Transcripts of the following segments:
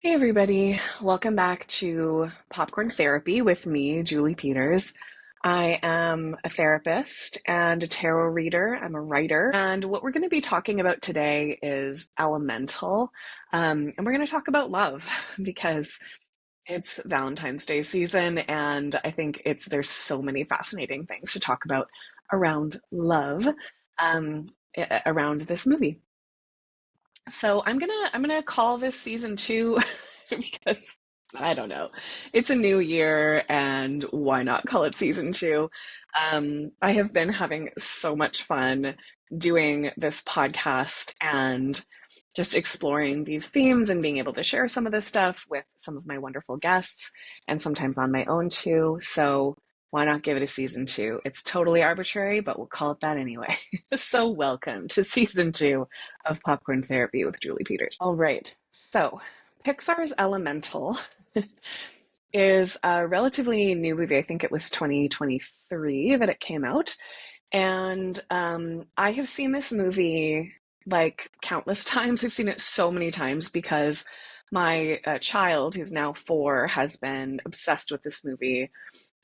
Hey everybody, welcome back to Popcorn Therapy with me, Julie Peters. I am a therapist and a tarot reader. I'm a writer. And what we're going to be talking about today is elemental. And we're going to talk about love because it's Valentine's Day season, and I think there's so many fascinating things to talk about around love, um, around this movie. So I'm gonna call this season two because I don't know. It's a new year and why not call it season two? I have been having so much fun doing this podcast and just exploring these themes and being able to share some of this stuff with some of my wonderful guests and sometimes on my own too. So why not give it a season two? It's totally arbitrary, but we'll call it that anyway. So welcome to season two of Popcorn Therapy with Julie Peters. All right. So, Pixar's Elemental is a relatively new movie. I think it was 2023 that it came out. And I have seen this movie like countless times. I've seen it so many times because my child, who's now 4, has been obsessed with this movie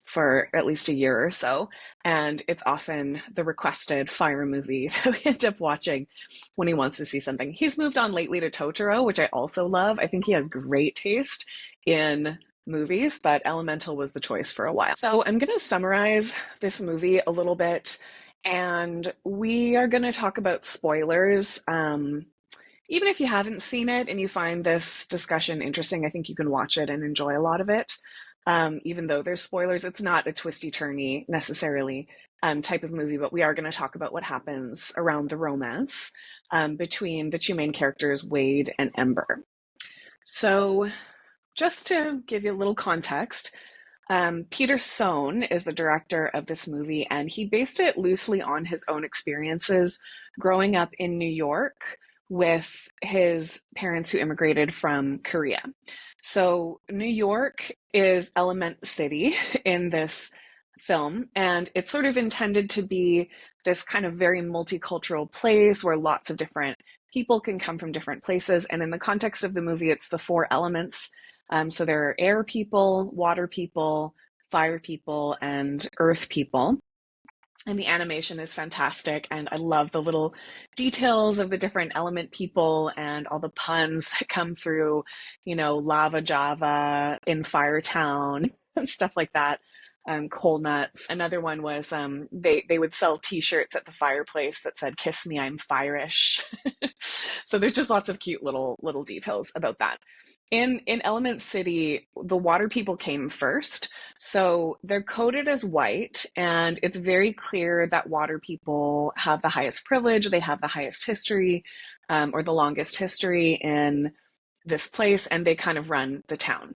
for at least a year or so. And it's often the requested fire movie that we end up watching when he wants to see something. He's moved on lately to Totoro, which I also love. I think he has great taste in movies, but Elemental was the choice for a while. So I'm going to summarize this movie a little bit, and we are going to talk about spoilers. Even if you haven't seen it and you find this discussion interesting, I think you can watch it and enjoy a lot of it. Even though there's spoilers, it's not a twisty-turny necessarily type of movie, but we are going to talk about what happens around the romance between the two main characters, Wade and Ember. So, just to give you a little context, Peter Sohn is the director of this movie, and he based it loosely on his own experiences growing up in New York with his parents who immigrated from Korea. So, New York is Element City in this film, and it's sort of intended to be this kind of very multicultural place where lots of different people can come from different places. And in the context of the movie, it's the four elements. So there are air people, water people, fire people, and earth people. And the animation is fantastic. And I love the little details of the different element people and all the puns that come through, Lava Java in Firetown and stuff like that. Coal nuts. Another one was they would sell T-shirts at the fireplace that said "Kiss me, I'm Firish." So there's just lots of cute little details about that. In Element City, the water people came first, so they're coded as white, and it's very clear that water people have the highest privilege. They have the highest history, or the longest history in this place, and they kind of run the town.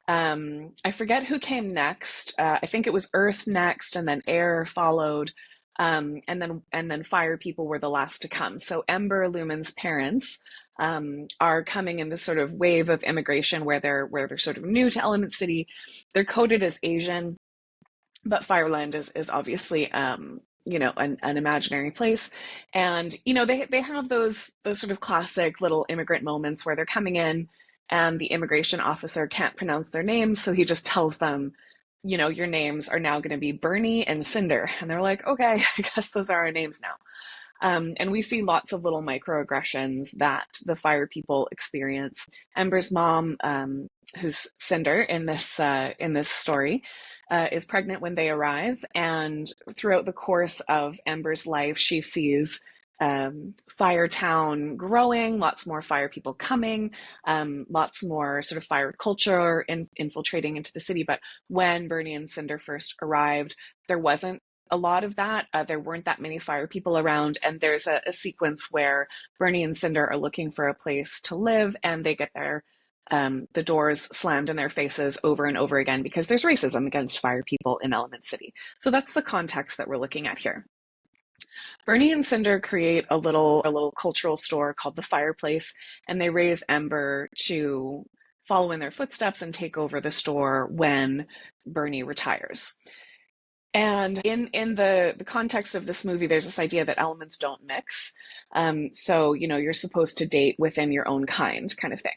I forget who came next. I think it was Earth next, and then Air followed, and then Fire people were the last to come. So Ember Lumen's parents are coming in this sort of wave of immigration where they're sort of new to Element City. They're coded as Asian, but Fireland is obviously an imaginary place. And they have those sort of classic little immigrant moments where they're coming in and the immigration officer can't pronounce their names, so he just tells them, your names are now going to be Bernie and Cinder. And they're like, okay, I guess those are our names now. And we see lots of little microaggressions that the fire people experience. Ember's mom, who's Cinder in this story, is pregnant when they arrive, and throughout the course of Ember's life, she sees Firetown growing, lots more fire people coming, lots more sort of fire culture infiltrating into the city. But when Bernie and Cinder first arrived, there wasn't a lot of that. There weren't that many fire people around, and there's a sequence where Bernie and Cinder are looking for a place to live, and they get the doors slammed in their faces over and over again because there's racism against fire people in Element City. So that's the context that we're looking at here. Bernie and Cinder create a little cultural store called the Fireplace, and they raise Ember to follow in their footsteps and take over the store when Bernie retires. And in the context of this movie, there's this idea that elements don't mix. So, you're supposed to date within your own kind of thing.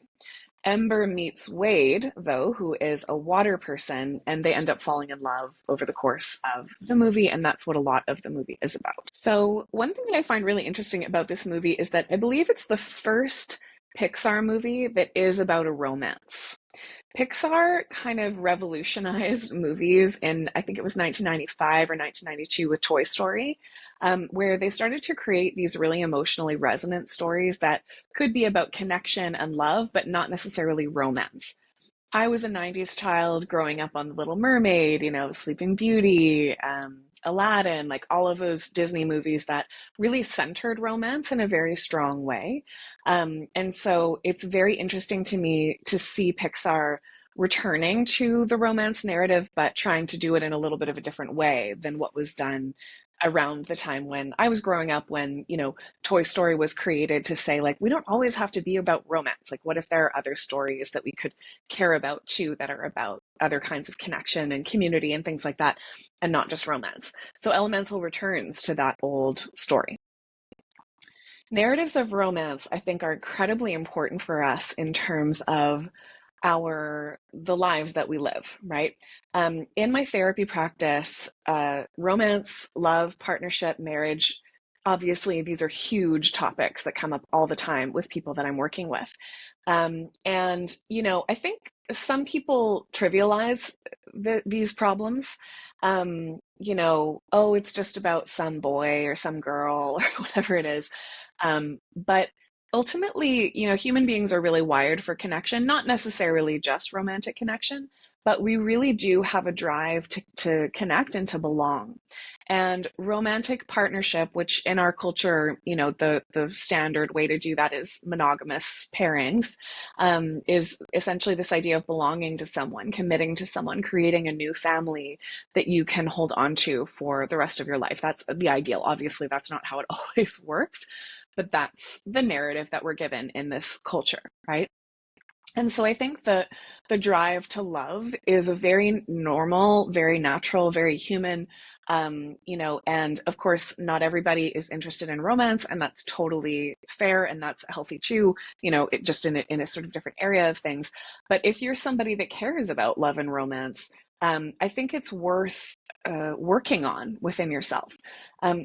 Ember meets Wade, though, who is a water person, and they end up falling in love over the course of the movie, and that's what a lot of the movie is about. So, one thing that I find really interesting about this movie is that I believe it's the first Pixar movie that is about a romance. Pixar kind of revolutionized movies in, I think it was 1995 or 1992 with Toy Story, where they started to create these really emotionally resonant stories that could be about connection and love, but not necessarily romance. I was a 90s child growing up on The Little Mermaid, Sleeping Beauty, Aladdin, like all of those Disney movies that really centered romance in a very strong way. And so it's very interesting to me to see Pixar returning to the romance narrative, but trying to do it in a little bit of a different way than what was done around the time when I was growing up, when, Toy Story was created to say, like, we don't always have to be about romance. Like, what if there are other stories that we could care about too, that are about other kinds of connection and community and things like that, and not just romance? So Elemental returns to that old story. Narratives of romance, I think, are incredibly important for us in terms of the lives that we live, right? In my therapy practice, romance, love, partnership, marriage, obviously these are huge topics that come up all the time with people that I'm working with. And I think some people trivialize these problems. Oh, it's just about some boy or some girl or whatever it is. But ultimately, human beings are really wired for connection, not necessarily just romantic connection, but we really do have a drive to connect and to belong. And romantic partnership, which in our culture, the standard way to do that is monogamous pairings, is essentially this idea of belonging to someone, committing to someone, creating a new family that you can hold on to for the rest of your life. That's the ideal. Obviously, that's not how it always works, but that's the narrative that we're given in this culture, right? And so I think the drive to love is a very normal, very natural, very human, and of course, not everybody is interested in romance, and that's totally fair, and that's healthy too, it just in a sort of different area of things. But if you're somebody that cares about love and romance, I think it's worth working on within yourself.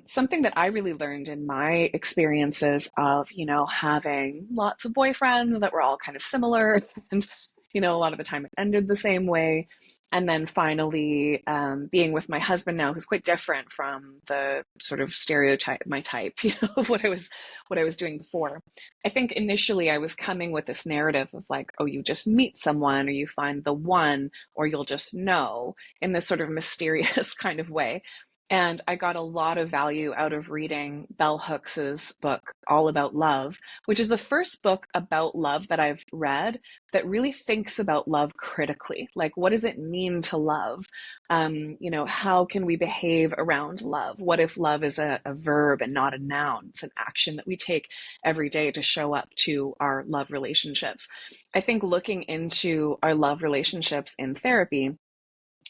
Something that I really learned in my experiences of, having lots of boyfriends that were all kind of similar and, a lot of the time it ended the same way. And then finally, being with my husband now, who's quite different from the sort of stereotype, my type, of what I was doing before. I think initially I was coming with this narrative of like, oh, you just meet someone or you find the one, or you'll just know, in this sort of mysterious kind of way. And I got a lot of value out of reading Bell Hooks's book, All About Love, which is the first book about love that I've read that really thinks about love critically. Like, what does it mean to love? How can we behave around love? What if love is a verb and not a noun? It's an action that we take every day to show up to our love relationships. I think looking into our love relationships in therapy,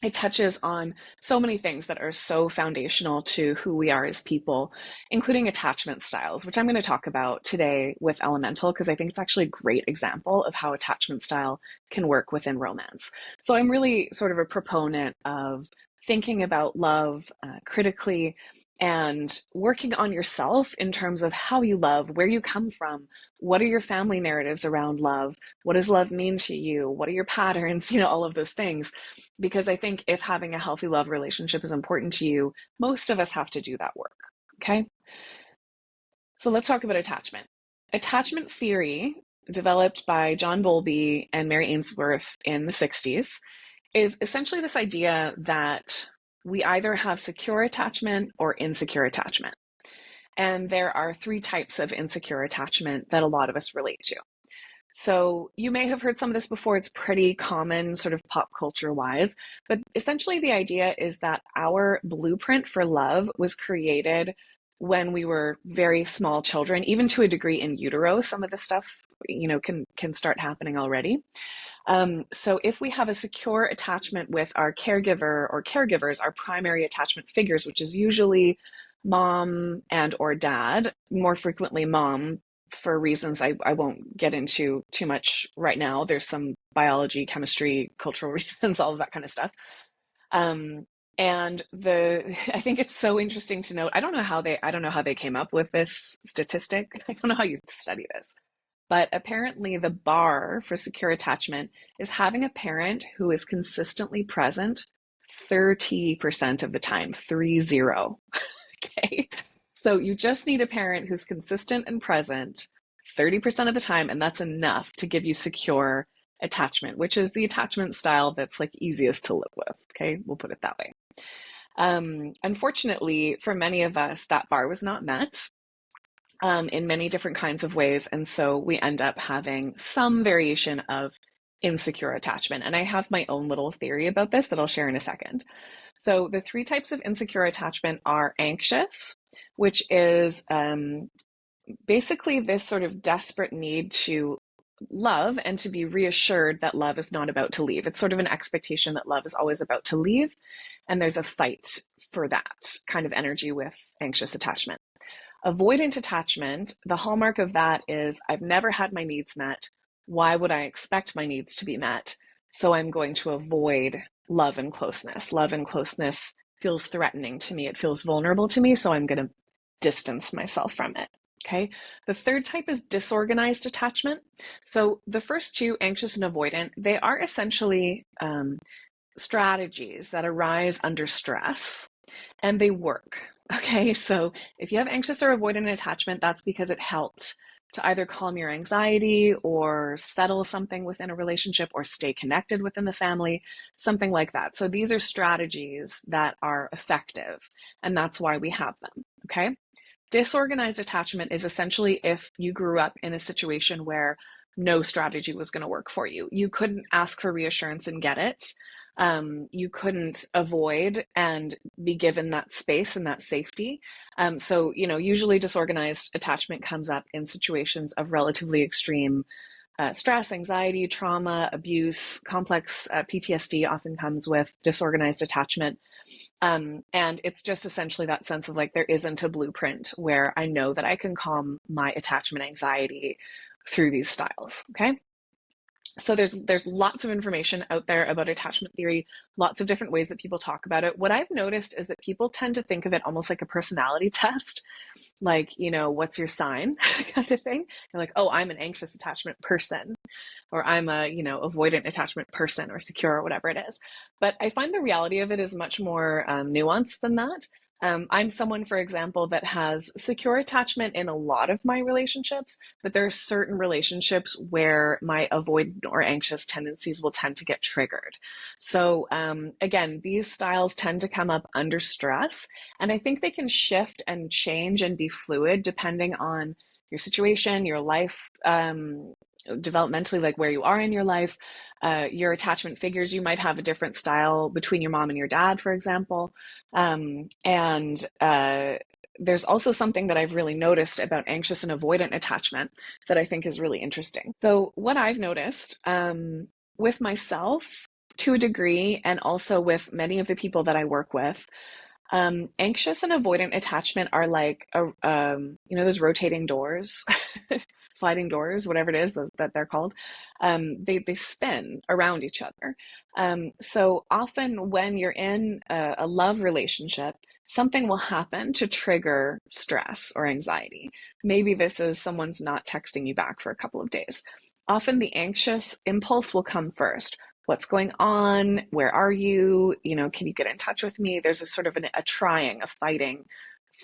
it touches on so many things that are so foundational to who we are as people, including attachment styles, which I'm going to talk about today with Elemental, because I think it's actually a great example of how attachment style can work within romance. So I'm really sort of a proponent of thinking about love critically and working on yourself in terms of how you love, where you come from, what are your family narratives around love, what does love mean to you, what are your patterns, all of those things. Because I think if having a healthy love relationship is important to you, most of us have to do that work. Okay. So let's talk about attachment. Attachment theory, developed by John Bowlby and Mary Ainsworth in the 60s, is essentially this idea that we either have secure attachment or insecure attachment. And there are three types of insecure attachment that a lot of us relate to. So you may have heard some of this before. It's pretty common, sort of pop culture wise. But essentially, the idea is that our blueprint for love was created when we were very small children, even to a degree in utero. Some of this stuff, can start happening already. So if we have a secure attachment with our caregiver or caregivers, our primary attachment figures, which is usually mom and or dad, more frequently mom, for reasons I won't get into too much right now. There's some biology, chemistry, cultural reasons, all of that kind of stuff. Um, and I think it's so interesting to note. I don't know how they came up with this statistic. I don't know how you study this, but apparently the bar for secure attachment is having a parent who is consistently present 30% of the time, 30. Okay. So you just need a parent who's consistent and present 30% of the time, and that's enough to give you secure attachment, which is the attachment style that's like easiest to live with. Okay, we'll put it that way. Unfortunately, for many of us, that bar was not met in many different kinds of ways. And so we end up having some variation of insecure attachment. And I have my own little theory about this that I'll share in a second. So the three types of insecure attachment are anxious, which is basically this sort of desperate need to love and to be reassured that love is not about to leave. It's sort of an expectation that love is always about to leave. And there's a fight for that kind of energy with anxious attachment. Avoidant attachment, the hallmark of that is I've never had my needs met. Why would I expect my needs to be met? So I'm going to avoid love and closeness. Love and closeness feels threatening to me. It feels vulnerable to me. So I'm going to distance myself from it. Okay. The third type is disorganized attachment. So the first two, anxious and avoidant, they are essentially strategies that arise under stress and they work. Okay. So if you have anxious or avoidant attachment, that's because it helped to either calm your anxiety or settle something within a relationship or stay connected within the family, something like that. So these are strategies that are effective, and that's why we have them. Okay. Disorganized attachment is essentially if you grew up in a situation where no strategy was going to work for you. You couldn't ask for reassurance and get it. You couldn't avoid and be given that space and that safety. So, usually disorganized attachment comes up in situations of relatively extreme stress, anxiety, trauma, abuse, complex PTSD often comes with disorganized attachment. And it's just essentially that sense of like, there isn't a blueprint where I know that I can calm my attachment anxiety through these styles. Okay. So there's lots of information out there about attachment theory, lots of different ways that people talk about it. What I've noticed is that people tend to think of it almost like a personality test, like, what's your sign kind of thing. You're like, oh, I'm an anxious attachment person, or I'm a, avoidant attachment person or secure or whatever it is. But I find the reality of it is much more nuanced than that. I'm someone, for example, that has secure attachment in a lot of my relationships, but there are certain relationships where my avoidant or anxious tendencies will tend to get triggered. So again, these styles tend to come up under stress, and I think they can shift and change and be fluid depending on your situation, your life, developmentally, like where you are in your life, your attachment figures. You might have a different style between your mom and your dad, for example. And there's also something that I've really noticed about anxious and avoidant attachment that I think is really interesting. So what I've noticed with myself to a degree, and also with many of the people that I work with, anxious and avoidant attachment are like, those rotating doors, sliding doors, whatever it is that they're called. They spin around each other. So often when you're in a love relationship, something will happen to trigger stress or anxiety. Maybe this is someone's not texting you back for a couple of days. Often the anxious impulse will come first. What's going on? Where are you? Can you get in touch with me? There's a sort of a trying, a fighting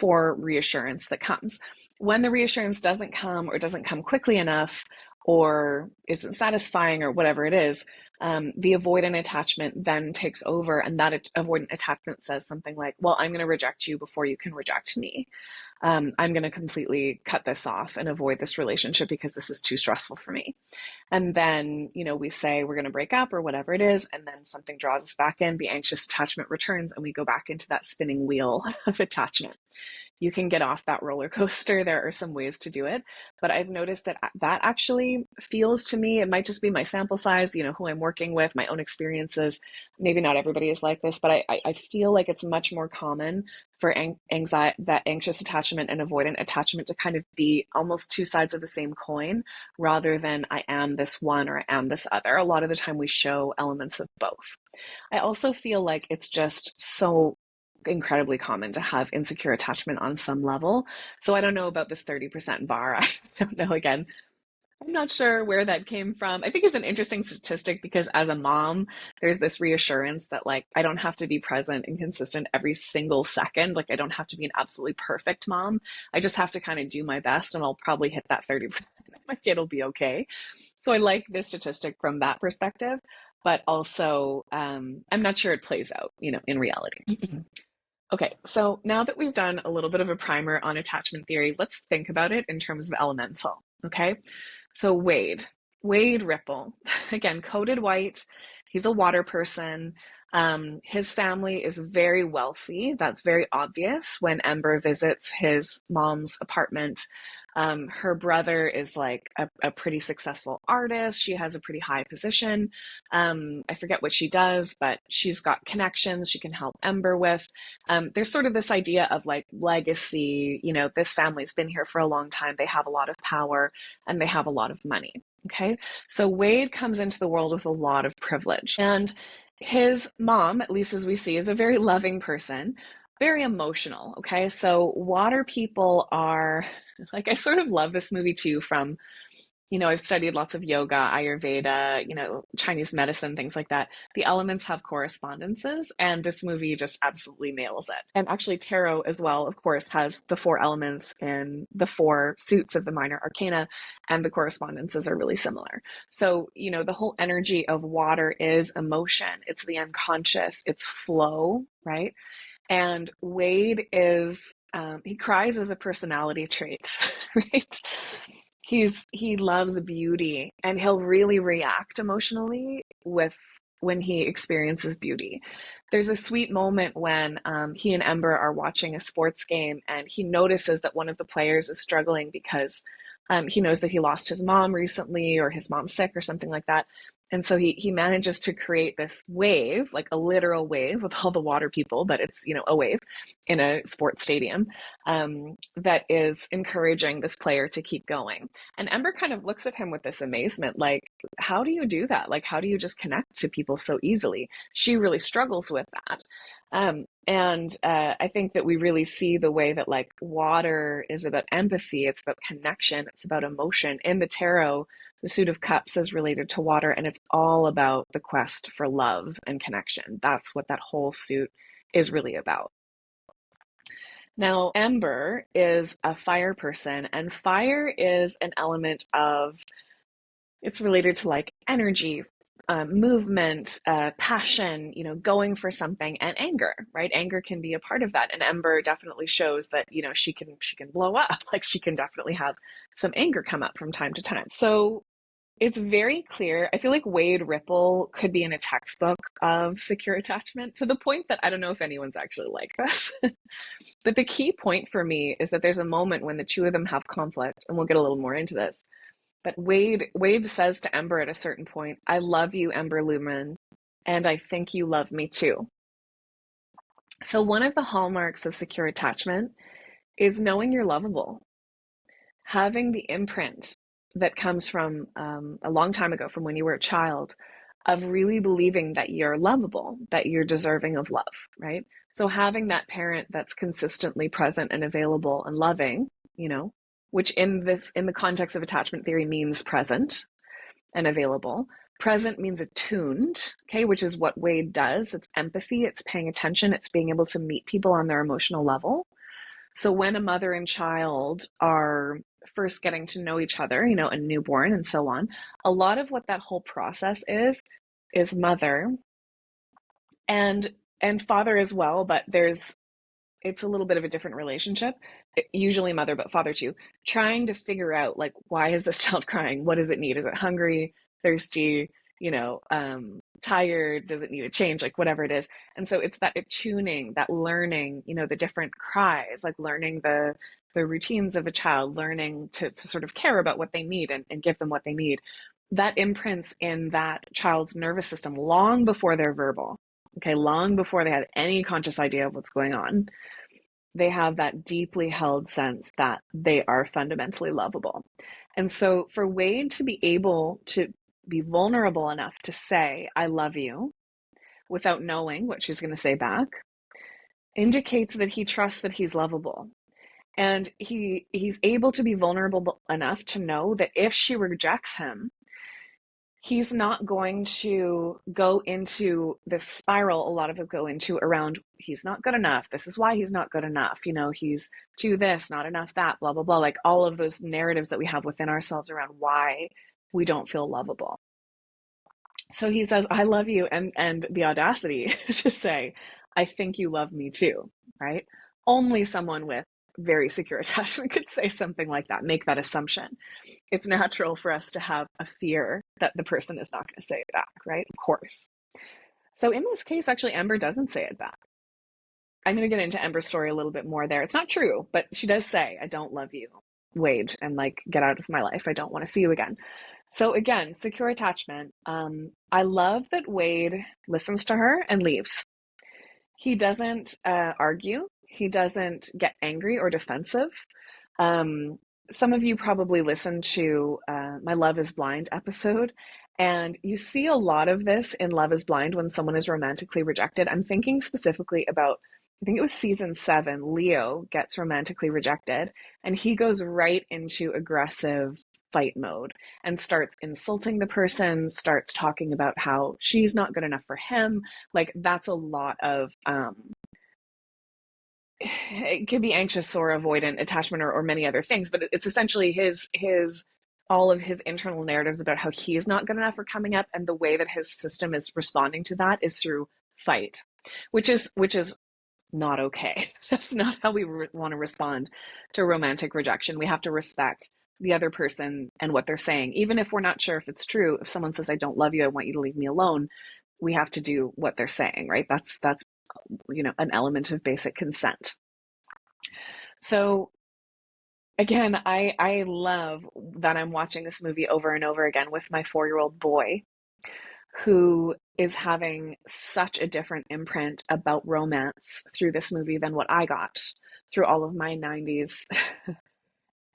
for reassurance that comes. When the reassurance doesn't come or doesn't come quickly enough or isn't satisfying or whatever it is, the avoidant attachment then takes over, and that avoidant attachment says something like, well, I'm going to reject you before you can reject me. I'm going to completely cut this off and avoid this relationship because this is too stressful for me. And then, we say we're going to break up or whatever it is, and then something draws us back in, the anxious attachment returns, and we go back into that spinning wheel of attachment. You can get off that roller coaster. There are some ways to do it, but I've noticed that that actually feels to me, it might just be my sample size, who I'm working with, my own experiences. Maybe not everybody is like this, but I feel like it's much more common for anxiety, that anxious attachment and avoidant attachment to kind of be almost two sides of the same coin rather than I am this one or I am this other. A lot of the time we show elements of both. I also feel like it's just so incredibly common to have insecure attachment on some level. So I don't know about this 30% bar. I don't know. Again, I'm not sure where that came from. I think it's an interesting statistic because as a mom, there's this reassurance that like I don't have to be present and consistent every single second. Like I don't have to be an absolutely perfect mom. I just have to kind of do my best and I'll probably hit that 30%. My kid will be okay. So I like this statistic from that perspective, but also I'm not sure it plays out, in reality. Okay, so now that we've done a little bit of a primer on attachment theory, let's think about it in terms of elemental. Okay, so Wade Ripple, again, coded white. He's a water person. His family is very wealthy. That's very obvious when Ember visits his mom's apartment. Her brother is like a pretty successful artist. She has a pretty high position. I forget what she does, but she's got connections she can help Ember with. There's sort of this idea of like legacy. This family's been here for a long time. They have a lot of power and they have a lot of money. Okay, so Wade comes into the world with a lot of privilege. And his mom, at least as we see, is a very loving person, very emotional. Okay, so water people are like, I sort of love this movie too from, I've studied lots of yoga, Ayurveda, Chinese medicine, things like that. The elements have correspondences, and this movie just absolutely nails it. And actually, tarot as well, of course, has the four elements in the four suits of the minor arcana, and the correspondences are really similar. So, the whole energy of water is emotion, it's the unconscious, it's flow, right? And Wade is, he cries as a personality trait, right? He loves beauty and he'll really react emotionally with when he experiences beauty. There's a sweet moment when he and Ember are watching a sports game and he notices that one of the players is struggling because he knows that he lost his mom recently or his mom's sick or something like that. And so he manages to create this wave, like a literal wave with all the water people, but it's, a wave in a sports stadium that is encouraging this player to keep going. And Ember kind of looks at him with this amazement, like, how do you do that? Like, how do you just connect to people so easily? She really struggles with that. And I think that we really see the way that like water is about empathy, it's about connection, it's about emotion. In the tarot, the suit of cups is related to water, and it's all about the quest for love and connection. That's what that whole suit is really about. Now, Ember is a fire person, and fire is an element of, it's related to like energy, movement, passion, going for something, and anger, right? Anger can be a part of that. And Ember definitely shows that, she can blow up. Like she can definitely have some anger come up from time to time. So it's very clear. I feel like Wade Ripple could be in a textbook of secure attachment to the point that I don't know if anyone's actually like this. But the key point for me is that there's a moment when the two of them have conflict, and we'll get a little more into this. But Wade says to Ember at a certain point, "I love you, Ember Lumen, and I think you love me too." So one of the hallmarks of secure attachment is knowing you're lovable, having the imprint that comes from a long time ago, from when you were a child, of really believing that you're lovable, that you're deserving of love, right? So having that parent that's consistently present and available and loving, which in the context of attachment theory means present and available. Present means attuned, okay, which is what Wade does. It's empathy, it's paying attention, it's being able to meet people on their emotional level. So when a mother and child are first getting to know each other, a newborn and so on, a lot of what that whole process is mother and father as well, but it's a little bit of a different relationship. Usually mother, but father too, trying to figure out like, why is this child crying? What does it need? Is it hungry, thirsty? tired, does it need a change, like whatever it is. And so it's that attuning, that learning, the different cries, like learning the routines of a child, learning to sort of care about what they need and give them what they need. That imprints in that child's nervous system long before they're verbal. Okay, long before they had any conscious idea of what's going on. They have that deeply held sense that they are fundamentally lovable. And so for Wade to be able to be vulnerable enough to say, I love you, without knowing what she's going to say back, indicates that he trusts that he's lovable. And he's able to be vulnerable enough to know that if she rejects him, he's not going to go into this spiral a lot of it go into around he's not good enough, this is why he's not good enough, he's too this, not enough that, blah blah blah, like all of those narratives that we have within ourselves around why we don't feel lovable. So he says, I love you, and the audacity to say, I think you love me too, right? Only someone with very secure attachment could say something like that, make that assumption. It's natural for us to have a fear that the person is not going to say it back, right? Of course. So in this case, actually, Ember doesn't say it back. I'm going to get into Ember's story a little bit more there. It's not true, but she does say, I don't love you, Wade, and like, get out of my life. I don't want to see you again. So again, secure attachment. I love that Wade listens to her and leaves. He doesn't argue. He doesn't get angry or defensive. Some of you probably listened to my Love is Blind episode, and you see a lot of this in Love is Blind when someone is romantically rejected. I'm thinking specifically about, I think it was season 7, Leo gets romantically rejected, and he goes right into aggressive fight mode and starts insulting the person, starts talking about how she's not good enough for him. Like, that's a lot of it could be anxious or avoidant attachment, or many other things, but it's essentially his all of his internal narratives about how he's not good enough for coming up, and the way that his system is responding to that is through fight, which is not okay. That's not how we want to respond to romantic rejection. We have to respect the other person and what they're saying, even if we're not sure if it's true. If someone says, I don't love you, I want you to leave me alone, we have to do what they're saying, right? That's an element of basic consent. So again, I love that I'm watching this movie over and over again with my 4-year-old boy, who is having such a different imprint about romance through this movie than what I got through all of my 90s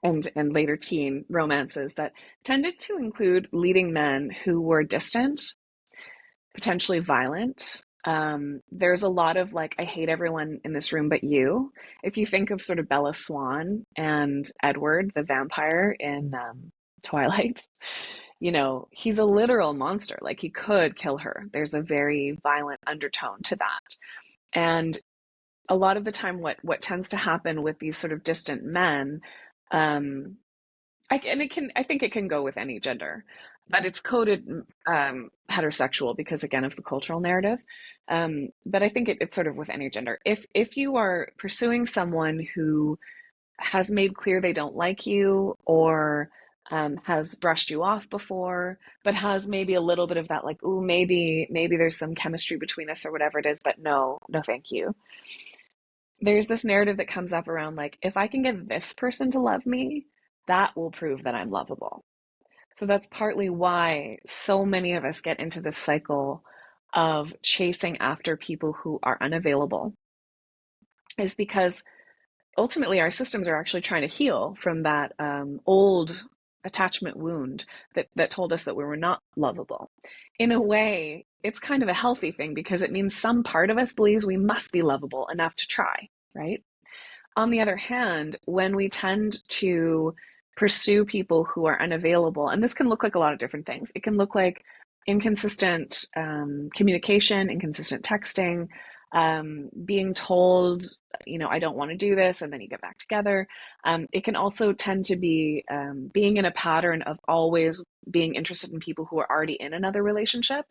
and later teen romances that tended to include leading men who were distant, potentially violent. There's a lot of like, I hate everyone in this room but you. If you think of sort of Bella Swan and Edward, the vampire in Twilight, he's a literal monster. Like, he could kill her. There's a very violent undertone to that. And a lot of the time, what tends to happen with these sort of distant men, um, I think it can go with any gender, but it's coded heterosexual because, again, of the cultural narrative. But I think it's sort of with any gender. If you are pursuing someone who has made clear they don't like you, or has brushed you off before, but has maybe a little bit of that, like, ooh, maybe there's some chemistry between us or whatever it is, but no, thank you. There's this narrative that comes up around, like, if I can get this person to love me, that will prove that I'm lovable. So that's partly why so many of us get into this cycle of chasing after people who are unavailable, is because ultimately our systems are actually trying to heal from that old attachment wound that told us that we were not lovable. In a way, it's kind of a healthy thing, because it means some part of us believes we must be lovable enough to try, right? On the other hand, when we tend to pursue people who are unavailable, and this can look like a lot of different things. It can look like inconsistent communication, inconsistent texting, being told, I don't want to do this, and then you get back together. It can also tend to be being in a pattern of always being interested in people who are already in another relationship.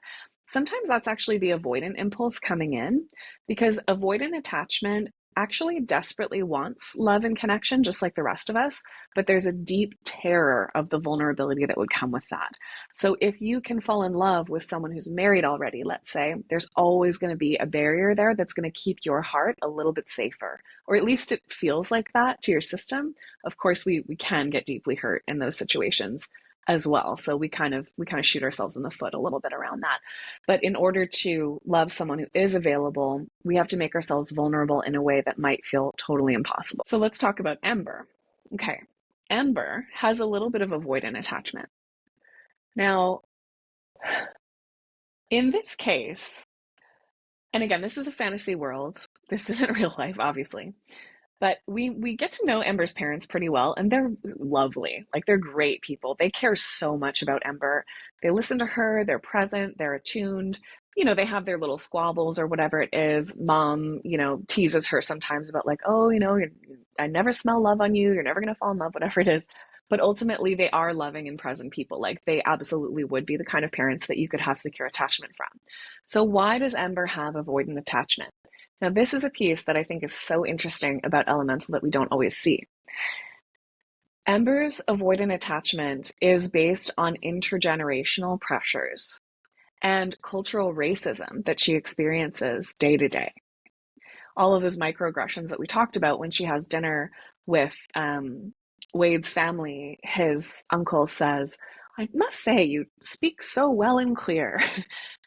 Sometimes that's actually the avoidant impulse coming in, because avoidant attachment actually desperately wants love and connection, just like the rest of us, but there's a deep terror of the vulnerability that would come with that. So if you can fall in love with someone who's married already, let's say, there's always going to be a barrier there that's going to keep your heart a little bit safer, or at least it feels like that to your system. Of course, we can get deeply hurt in those situations as well. So we kind of shoot ourselves in the foot a little bit around that. But in order to love someone who is available, we have to make ourselves vulnerable in a way that might feel totally impossible. So let's talk about Ember. Okay. Ember has a little bit of avoidant attachment. Now, in this case, and again, this is a fantasy world. This isn't real life, obviously. But we get to know Ember's parents pretty well, and they're lovely. Like, they're great people. They care so much about Ember. They listen to her, they're present, they're attuned. They have their little squabbles or whatever it is. Mom, teases her sometimes about, like, oh, I never smell love on you. You're never going to fall in love, whatever it is. But ultimately, they are loving and present people. Like, they absolutely would be the kind of parents that you could have secure attachment from. So why does Ember have avoidant attachment? Now, this is a piece that I think is so interesting about elemental that we don't always see. Ember's avoidant attachment is based on intergenerational pressures and cultural racism that she experiences day to day. All of those microaggressions that we talked about when she has dinner with Wade's family, his uncle says, I must say, you speak so well and clear.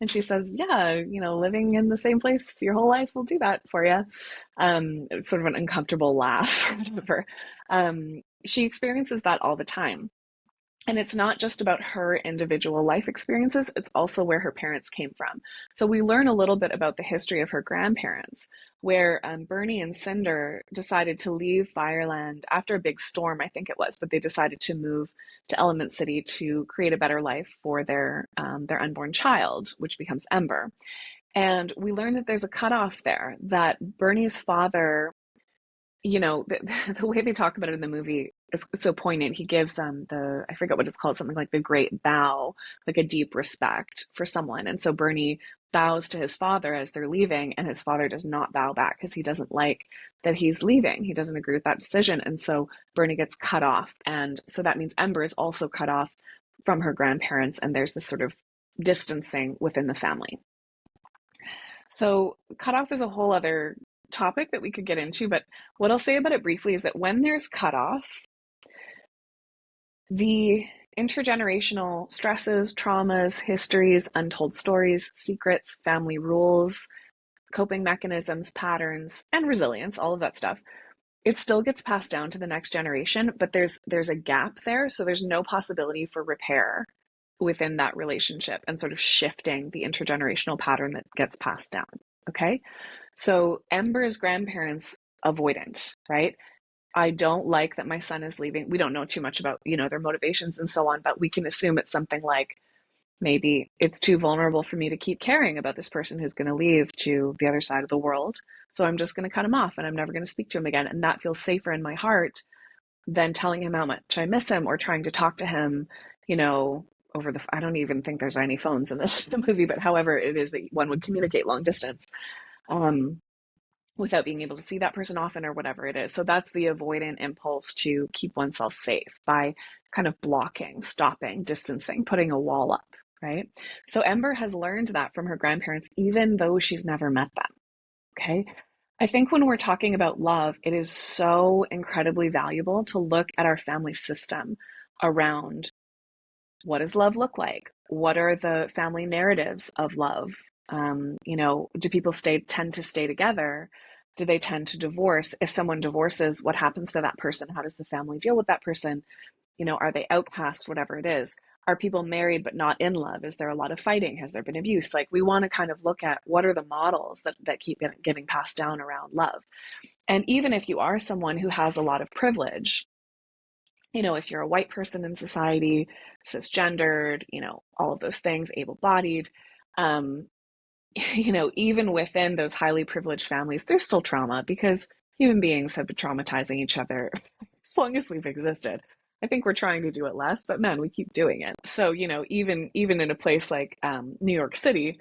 And she says, yeah, living in the same place your whole life will do that for you. It's sort of an uncomfortable laugh or whatever. She experiences that all the time. And it's not just about her individual life experiences, it's also where her parents came from. So we learn a little bit about the history of her grandparents, where Bernie and Cinder decided to leave Fireland after a big storm, I think it was, but they decided to move to Element City to create a better life for their unborn child, which becomes Ember. And we learn that there's a cutoff there, that Bernie's father, the way they talk about it in the movie is so poignant. He gives them I forget what it's called, something like the great bow, like a deep respect for someone. And so Bernie bows to his father as they're leaving, and his father does not bow back because he doesn't like that he's leaving. He doesn't agree with that decision. And so Bernie gets cut off. And so that means Ember is also cut off from her grandparents, and there's this sort of distancing within the family. So cutoff is a whole other topic that we could get into, but what I'll say about it briefly is that when there's cutoff, the intergenerational stresses, traumas, histories, untold stories, secrets, family rules, coping mechanisms, patterns, and resilience, all of that stuff, it still gets passed down to the next generation, but there's a gap there, so there's no possibility for repair within that relationship and sort of shifting the intergenerational pattern that gets passed down. Okay? So Ember's grandparents, avoidant, right? I don't like that my son is leaving. We don't know too much about, their motivations and so on, but we can assume it's something like, maybe it's too vulnerable for me to keep caring about this person who's going to leave to the other side of the world. So I'm just going to cut him off and I'm never going to speak to him again. And that feels safer in my heart than telling him how much I miss him or trying to talk to him, over I don't even think there's any phones in this movie, but however it is that one would communicate long distance. Without being able to see that person often or whatever it is. So that's the avoidant impulse to keep oneself safe by kind of blocking, stopping, distancing, putting a wall up, right? So Ember has learned that from her grandparents, even though she's never met them, okay? I think when we're talking about love, it is so incredibly valuable to look at our family system around what does love look like? What are the family narratives of love? Do people tend to stay together? Do they tend to divorce? If someone divorces, what happens to that person? How does the family deal with that person? Are they outcast? Whatever it is. Are people married but not in love? Is there a lot of fighting? Has there been abuse? Like, we want to kind of look at what are the models that keep getting passed down around love. And even if you are someone who has a lot of privilege, if you're a white person in society, cisgendered, all of those things, able-bodied, even within those highly privileged families, there's still trauma because human beings have been traumatizing each other as long as we've existed. I think we're trying to do it less, but man, we keep doing it. So, even in a place like New York City,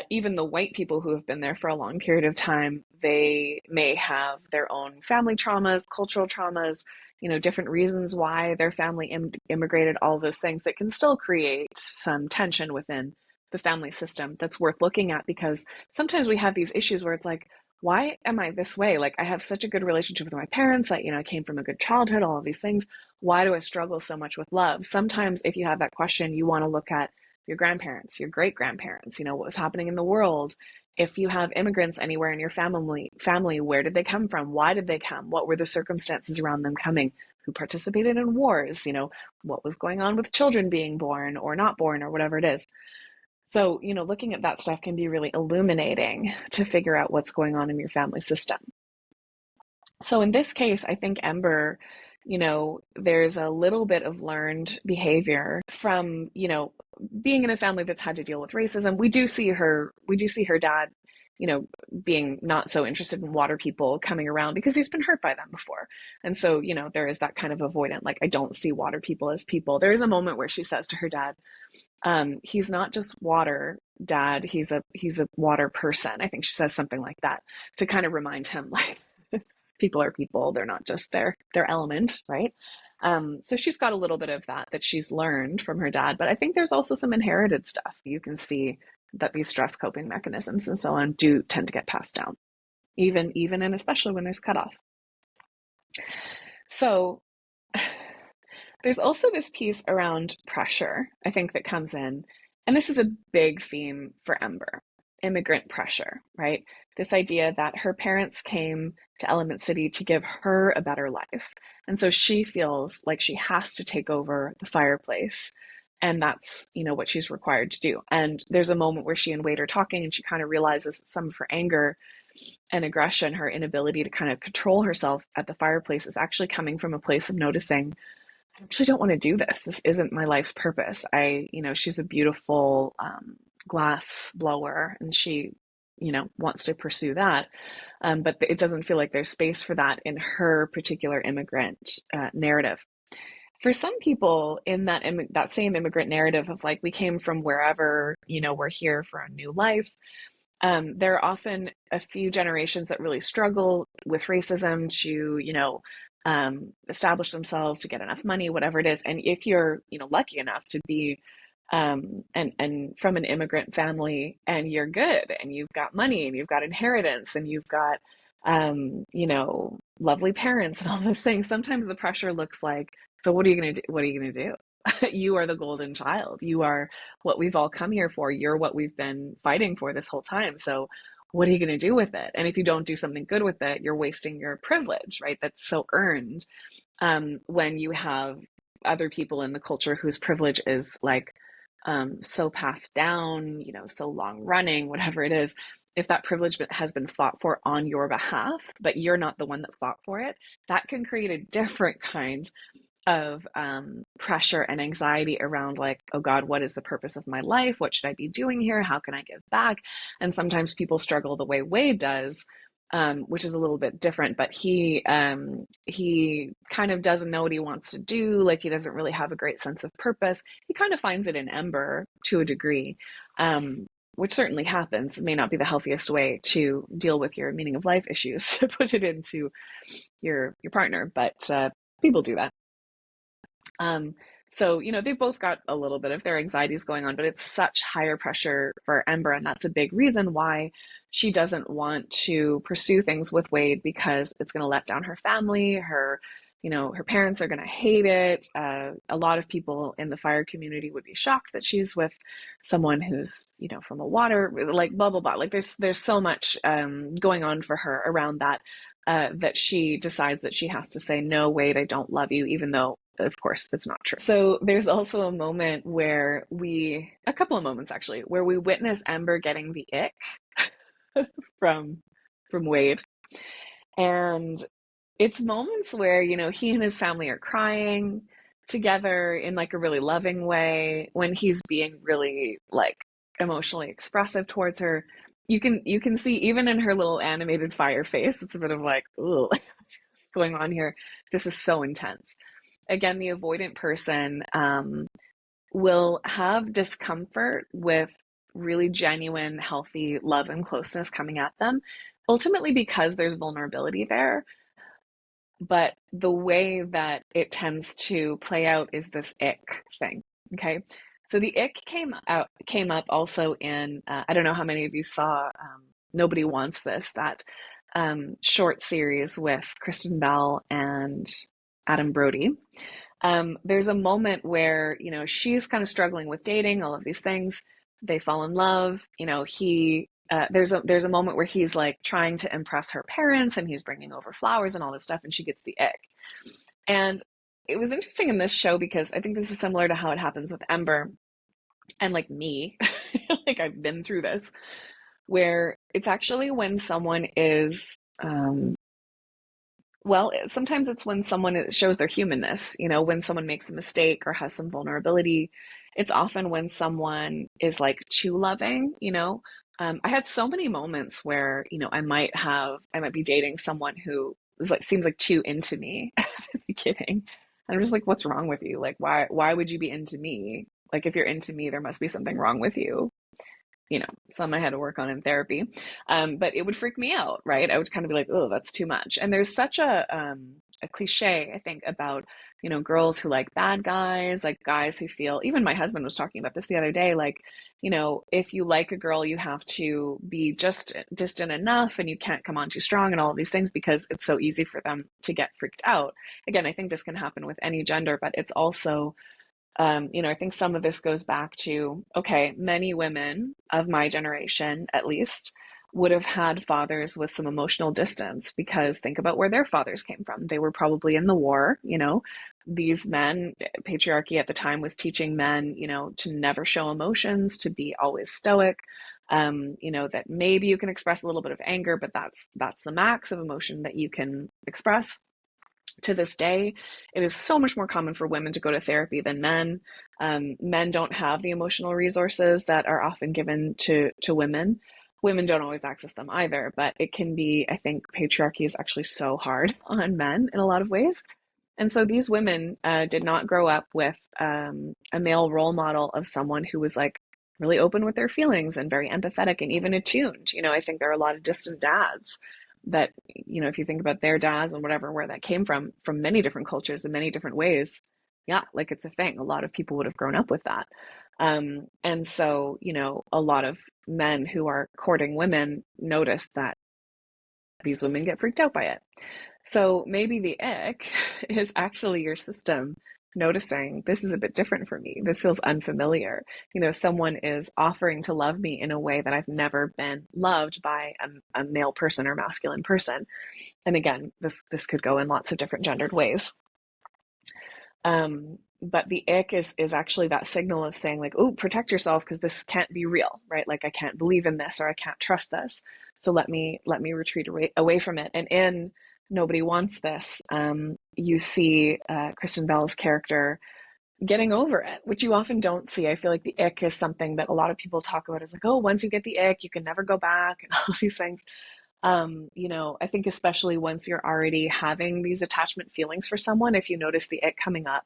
Even the white people who have been there for a long period of time, they may have their own family traumas, cultural traumas, different reasons why their family immigrated, all of those things that can still create some tension within the family system that's worth looking at, because sometimes we have these issues where it's like, why am I this way? Like, I have such a good relationship with my parents. I came from a good childhood, all of these things. Why do I struggle so much with love? Sometimes if you have that question, you want to look at your grandparents, your great grandparents, what was happening in the world. If you have immigrants anywhere in your family, where did they come from? Why did they come? What were the circumstances around them coming? Who participated in wars? What was going on with children being born or not born or whatever it is. So, looking at that stuff can be really illuminating to figure out what's going on in your family system. So in this case, I think Ember, there's a little bit of learned behavior from, being in a family that's had to deal with racism. We do see her dad, being not so interested in water people coming around because he's been hurt by them before. And so, there is that kind of avoidant, like, I don't see water people as people. There is a moment where she says to her dad, he's not just water, Dad, he's a water person. I think she says something like that to kind of remind him, like, people are people, they're not just their element, right? So she's got a little bit of that she's learned from her dad, but I think there's also some inherited stuff. You can see that these stress coping mechanisms and so on do tend to get passed down, even and especially when there's cutoff. So there's also this piece around pressure, I think, that comes in. And this is a big theme for Ember: immigrant pressure, right? This idea that her parents came to Element City to give her a better life. And so she feels like she has to take over the fireplace. And that's, what she's required to do. And there's a moment where she and Wade are talking, and she kind of realizes that some of her anger and aggression, her inability to kind of control herself at the fireplace, is actually coming from a place of noticing, I actually don't want to do this. This isn't my life's purpose. She's a beautiful glass blower, and she, wants to pursue that. But it doesn't feel like there's space for that in her particular immigrant narrative. For some people in that same immigrant narrative of, like, we came from wherever, we're here for a new life. There are often a few generations that really struggle with racism to, establish themselves, to get enough money, whatever it is. And if you're, lucky enough to be and from an immigrant family, and you're good, and you've got money, and you've got inheritance, and you've got, lovely parents and all those things, sometimes the pressure looks like, so what are you going to do? What are you going to do? You are the golden child. You are what we've all come here for. You're what we've been fighting for this whole time. So what are you going to do with it? And if you don't do something good with it, you're wasting your privilege, right? That's so earned. When you have other people in the culture whose privilege is, like, so passed down, so long running, whatever it is, if that privilege has been fought for on your behalf, but you're not the one that fought for it, that can create a different kind of pressure and anxiety around, like, oh God, what is the purpose of my life? What should I be doing here? How can I give back? And sometimes people struggle the way Wade does, which is a little bit different, but he kind of doesn't know what he wants to do. Like, he doesn't really have a great sense of purpose. He kind of finds it in Ember to a degree, which certainly happens. It may not be the healthiest way to deal with your meaning of life issues to put it into your partner, but people do that. So, they've both got a little bit of their anxieties going on, but it's such higher pressure for Ember. And that's a big reason why she doesn't want to pursue things with Wade, because it's going to let down her family. Her parents are going to hate it. A lot of people in the fire community would be shocked that she's with someone who's, from a water, like, blah, blah, blah. Like, there's so much going on for her around that, that she decides that she has to say, no, Wade, I don't love you, even though, of course, it's not true. So there's also a moment where a couple of moments actually, where we witness Ember getting the ick from Wade. And it's moments where, he and his family are crying together in, like, a really loving way, when he's being really, like, emotionally expressive towards her. You can see even in her little animated fire face, it's a bit of like, ooh, what's going on here? This is so intense. Again, the avoidant person will have discomfort with really genuine, healthy love and closeness coming at them, ultimately because there's vulnerability there. But the way that it tends to play out is this ick thing. Okay. So the ick came up also in, I don't know how many of you saw Nobody Wants This, that short series with Kristen Bell and Adam Brody. There's a moment where, she's kind of struggling with dating, all of these things. They fall in love. There's a moment where he's like trying to impress her parents and he's bringing over flowers and all this stuff, and she gets the ick. And it was interesting in this show because I think this is similar to how it happens with Ember and like me. Like I've been through this, where it's actually when someone is well, sometimes it's when someone shows their humanness, when someone makes a mistake or has some vulnerability. It's often when someone is like too loving. I had so many moments where, I might be dating someone who is like, seems like too into me at the beginning. And I'm just like, what's wrong with you? Like, why would you be into me? Like, if you're into me, there must be something wrong with you. Some I had to work on in therapy. But it would freak me out, right? I would kind of be like, oh, that's too much. And there's such a cliche, I think, about, girls who like bad guys, like guys who feel, even my husband was talking about this the other day, like, if you like a girl, you have to be just distant enough and you can't come on too strong and all of these things because it's so easy for them to get freaked out. Again, I think this can happen with any gender, but it's also I think some of this goes back to, okay, many women of my generation, at least, would have had fathers with some emotional distance because think about where their fathers came from. They were probably in the war. These men, patriarchy at the time was teaching men, to never show emotions, to be always stoic. That maybe you can express a little bit of anger, but that's the max of emotion that you can express. To this day, it is so much more common for women to go to therapy than men. Men don't have the emotional resources that are often given to women. Women don't always access them either, but it can be, I think patriarchy is actually so hard on men in a lot of ways. And so these women did not grow up with a male role model of someone who was like really open with their feelings and very empathetic and even attuned. I think there are a lot of distant dads that, if you think about their dads and whatever, where that came from many different cultures in many different ways, yeah, like it's a thing. A lot of people would have grown up with that. And so, a lot of men who are courting women notice that these women get freaked out by it. So maybe the ick is actually your system noticing this is a bit different for me. This feels unfamiliar. Someone is offering to love me in a way that I've never been loved by a male person or masculine person. And again, this could go in lots of different gendered ways. But the ick is actually that signal of saying like, oh, protect yourself because this can't be real, right? Like I can't believe in this or I can't trust this. So let me retreat away from it. And in Nobody Wants This, you see Kristen Bell's character getting over it, which you often don't see. I feel like the ick is something that a lot of people talk about as like, oh, once you get the ick, you can never go back and all these things. I think especially once you're already having these attachment feelings for someone, if you notice the it coming up,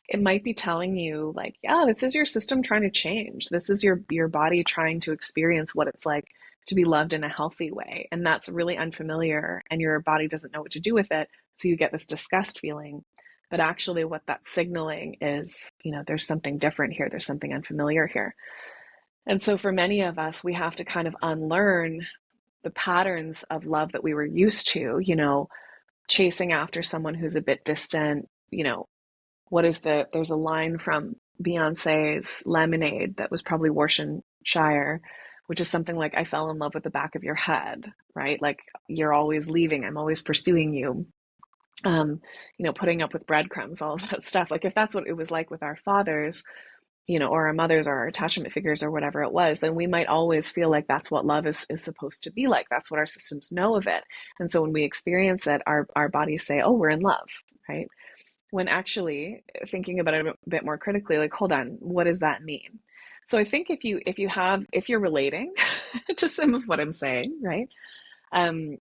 it might be telling you like, yeah, this is your system trying to change. This is your body trying to experience what it's like to be loved in a healthy way. And that's really unfamiliar and your body doesn't know what to do with it. So you get this disgust feeling. But actually what that's signaling is, there's something different here. There's something unfamiliar here. And so for many of us, we have to kind of unlearn the patterns of love that we were used to, chasing after someone who's a bit distant, there's a line from Beyonce's Lemonade that was probably Worcestershire, which is something like, I fell in love with the back of your head, right? Like you're always leaving, I'm always pursuing you. Putting up with breadcrumbs, all of that stuff. Like if that's what it was like with our fathers, or our mothers or our attachment figures or whatever it was, then we might always feel like that's what love is supposed to be like. That's what our systems know of it. And so when we experience it, our bodies say, oh, we're in love, right? When actually thinking about it a bit more critically, like, hold on, what does that mean? So I think if you're relating to some of what I'm saying, right?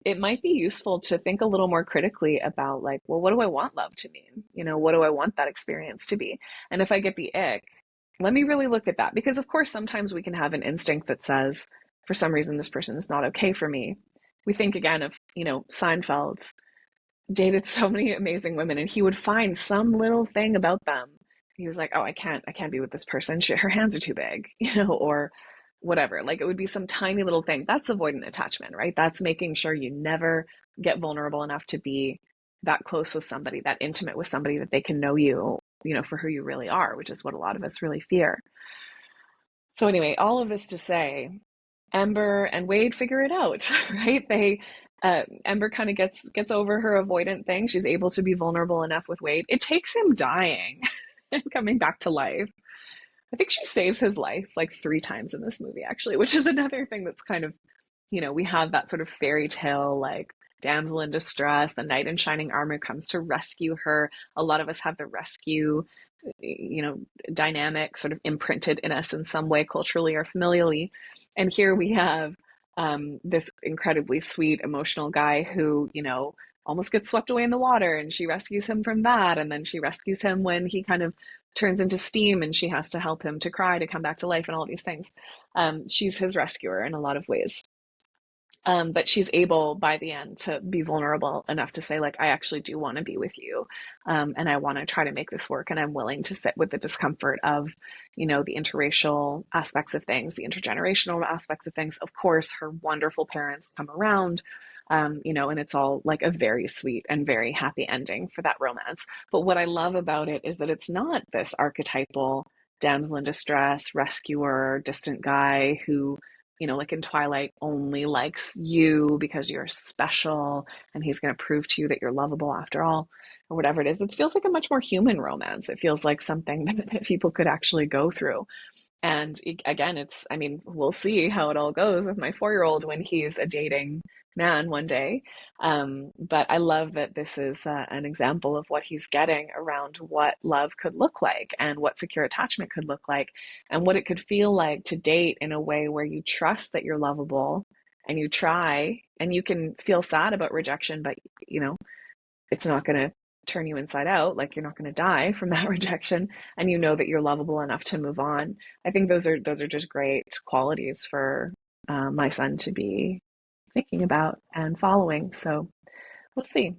It might be useful to think a little more critically about like, well, what do I want love to mean? What do I want that experience to be? And if I get the ick, let me really look at that. Because, of course, sometimes we can have an instinct that says, for some reason, this person is not okay for me. We think again of, Seinfeld dated so many amazing women, and he would find some little thing about them. He was like, "Oh, I can't be with this person. Her hands are too big," or whatever. Like it would be some tiny little thing. That's avoidant attachment, right? That's making sure you never get vulnerable enough to be that close with somebody, that intimate with somebody, that they can know you, for who you really are, which is what a lot of us really fear. So anyway, all of this to say, Ember and Wade figure it out, right? Ember kind of gets over her avoidant thing. She's able to be vulnerable enough with Wade. It takes him dying and coming back to life. I think she saves his life like 3 times in this movie, actually, which is another thing that's kind of, we have that sort of fairy tale, like damsel in distress, the knight in shining armor comes to rescue her. A lot of us have the rescue, you know, dynamic sort of imprinted in us in some way, culturally or familially. And here we have this incredibly sweet, emotional guy who, almost gets swept away in the water, and she rescues him from that. And then she rescues him when he kind of turns into steam, and she has to help him to cry to come back to life and all these things. She's his rescuer in a lot of ways. But she's able by the end to be vulnerable enough to say, like, I actually do want to be with you. And I want to try to make this work. And I'm willing to sit with the discomfort of, the interracial aspects of things, the intergenerational aspects of things. Of course, her wonderful parents come around, and it's all like a very sweet and very happy ending for that romance. But what I love about it is that it's not this archetypal damsel in distress, rescuer, distant guy who, like in Twilight, only likes you because you're special and he's going to prove to you that you're lovable after all, or whatever it is. It feels like a much more human romance. It feels like something that people could actually go through. And again, I mean, we'll see how it all goes with my 4-year-old when he's a dating man one day. But I love that this is an example of what he's getting around what love could look like and what secure attachment could look like and what it could feel like to date in a way where you trust that you're lovable and you try, and you can feel sad about rejection, but it's not going to turn you inside out. Like, you're not going to die from that rejection, and that you're lovable enough to move on. I think those are just great qualities for my son to be thinking about and following. So we'll see.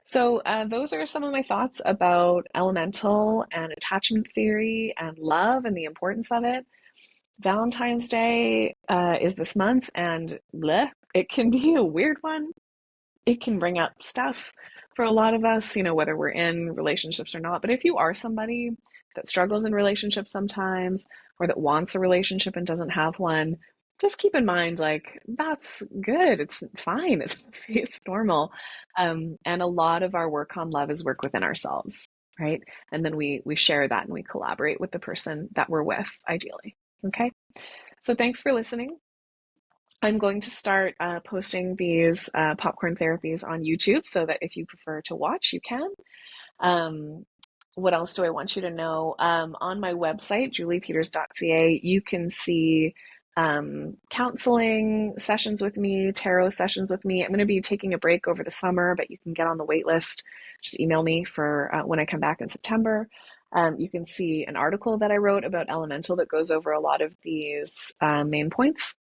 So those are some of my thoughts about elemental and attachment theory and love and the importance of it. Valentine's Day is this month, and bleh, it can be a weird one. It can bring up stuff for a lot of us, whether we're in relationships or not. But if you are somebody that struggles in relationships sometimes, or that wants a relationship and doesn't have one, just keep in mind, like, that's good. It's fine. It's normal. And a lot of our work on love is work within ourselves, right? And then we share that and we collaborate with the person that we're with, ideally. Okay. So thanks for listening. I'm going to start posting these popcorn therapies on YouTube so that if you prefer to watch, you can. What else do I want you to know? On my website, juliepeters.ca, you can see counseling sessions with me, tarot sessions with me. I'm going to be taking a break over the summer, but you can get on the wait list. Just email me for when I come back in September. You can see an article that I wrote about elemental that goes over a lot of these main points.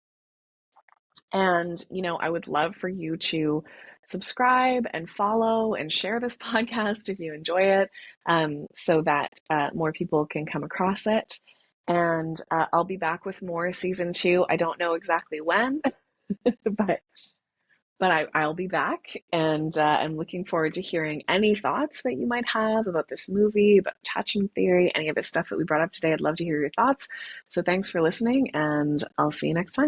And, I would love for you to subscribe and follow and share this podcast if you enjoy it, so that more people can come across it. And I'll be back with more season 2. I don't know exactly when, but I'll be back, and I'm looking forward to hearing any thoughts that you might have about this movie, about attachment theory, any of the stuff that we brought up today. I'd love to hear your thoughts. So thanks for listening, and I'll see you next time.